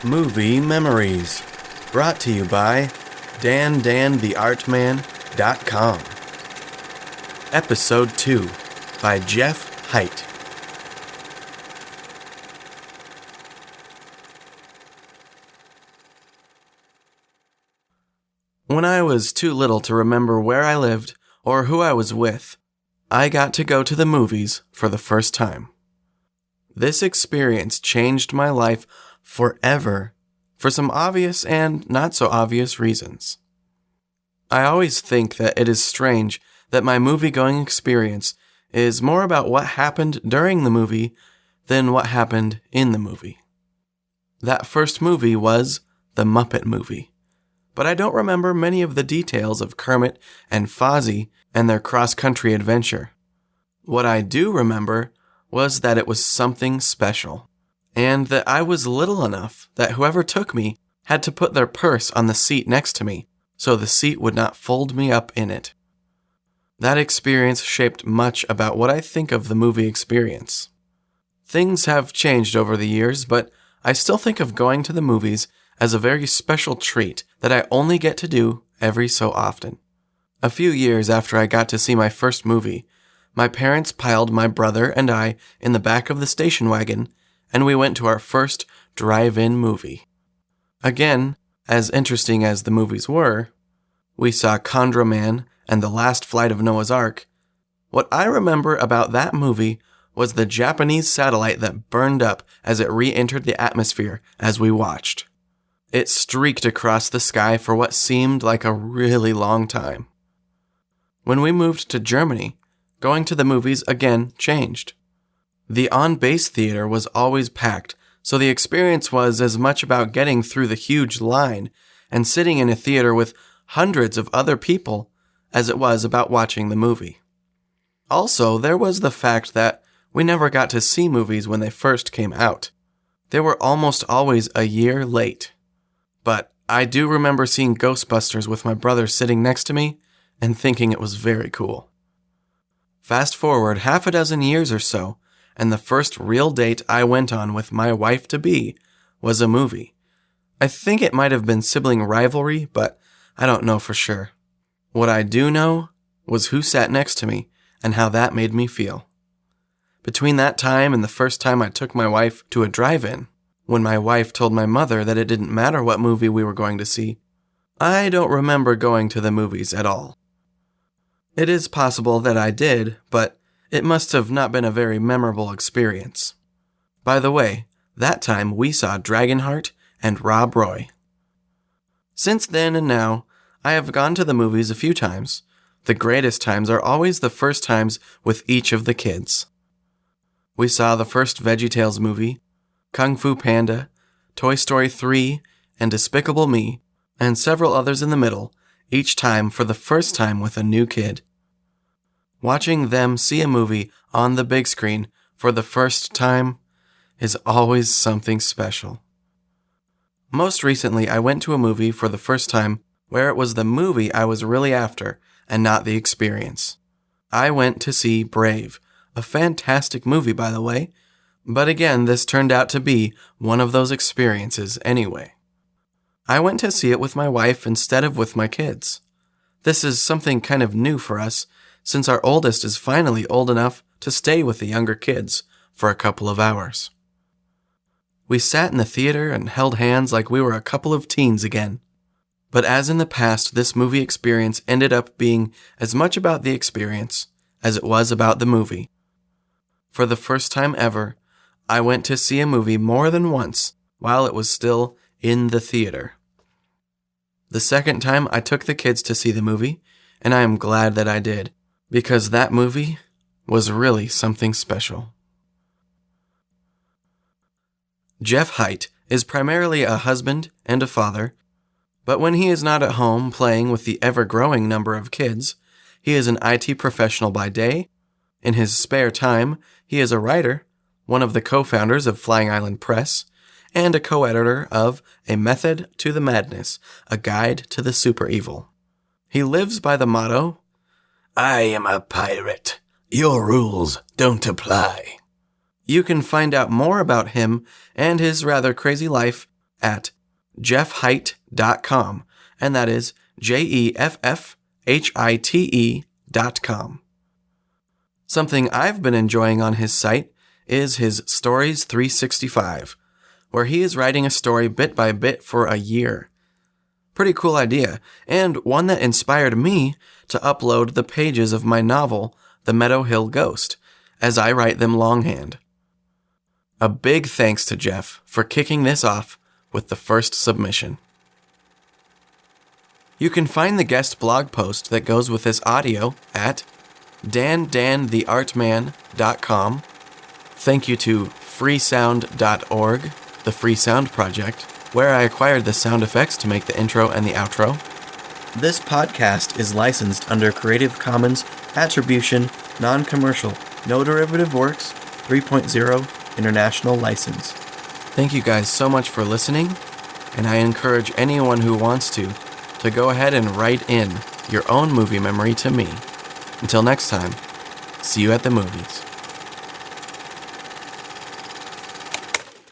Movie Memories, brought to you by DanDanTheArtman.com. Episode 2 by Jeff Hite. When I was too little to remember where I lived or who I was with, I got to go to the movies for the first time. This experience changed my life forever for some obvious and not so obvious reasons. I always think that it is strange that my movie-going experience is more about what happened during the movie than what happened in the movie. That first movie was the Muppet Movie, but I don't remember many of the details of Kermit and Fozzie and their cross-country adventure. What I do remember was that it was something special, and that I was little enough that whoever took me had to put their purse on the seat next to me so the seat would not fold me up in it. That experience shaped much about what I think of the movie experience. Things have changed over the years, but I still think of going to the movies as a very special treat that I only get to do every so often. A few years after I got to see my first movie, my parents piled my brother and I in the back of the station wagon, and we went to our first drive-in movie. Again, as interesting as the movies were, we saw Condra Man and The Last Flight of Noah's Ark. What I remember about that movie was the Japanese satellite that burned up as it re-entered the atmosphere as we watched. It streaked across the sky for what seemed like a really long time. When we moved to Germany, going to the movies again changed. The on-base theater was always packed, so the experience was as much about getting through the huge line and sitting in a theater with hundreds of other people as it was about watching the movie. Also, there was the fact that we never got to see movies when they first came out. They were almost always a year late. But I do remember seeing Ghostbusters with my brother sitting next to me and thinking it was very cool. Fast forward half a dozen years or so, and the first real date I went on with my wife-to-be was a movie. I think it might have been sibling rivalry, but I don't know for sure. What I do know was who sat next to me and how that made me feel. Between that time and the first time I took my wife to a drive-in, when my wife told my mother that it didn't matter what movie we were going to see, I don't remember going to the movies at all. It is possible that I did, but it must have not been a very memorable experience. By the way, that time we saw Dragonheart and Rob Roy. Since then and now, I have gone to the movies a few times. The greatest times are always the first times with each of the kids. We saw the first VeggieTales movie, Kung Fu Panda, Toy Story 3, and Despicable Me, and several others in the middle, each time for the first time with a new kid. Watching them see a movie on the big screen for the first time is always something special. Most recently, I went to a movie for the first time where it was the movie I was really after and not the experience. I went to see Brave, a fantastic movie, by the way, but again, this turned out to be one of those experiences anyway. I went to see it with my wife instead of with my kids. This is something kind of new for us, since our oldest is finally old enough to stay with the younger kids for a couple of hours. We sat in the theater and held hands like we were a couple of teens again. But as in the past, this movie experience ended up being as much about the experience as it was about the movie. For the first time ever, I went to see a movie more than once while it was still in the theater. The second time I took the kids to see the movie, and I am glad that I did, because that movie was really something special. Jeff Hite is primarily a husband and a father, but when he is not at home playing with the ever-growing number of kids, he is an IT professional by day. In his spare time, he is a writer, one of the co-founders of Flying Island Press, and a co-editor of A Method to the Madness, a guide to the super evil. He lives by the motto, "I am a pirate. Your rules don't apply." You can find out more about him and his rather crazy life at jeffhite.com, and that is JEFFHITE.com. Something I've been enjoying on his site is his Stories 365, where he is writing a story bit by bit for a year. Pretty cool idea, and one that inspired me to upload the pages of my novel, The Meadow Hill Ghost, as I write them longhand. A big thanks to Jeff for kicking this off with the first submission. You can find the guest blog post that goes with this audio at dandantheartman.com. Thank you to freesound.org, the Free Sound Project, where I acquired the sound effects to make the intro and the outro. This podcast is licensed under Creative Commons Attribution, Non-Commercial, No Derivative Works, 3.0 International License. Thank you guys so much for listening, and I encourage anyone who wants to go ahead and write in your own movie memory to me. Until next time, see you at the movies.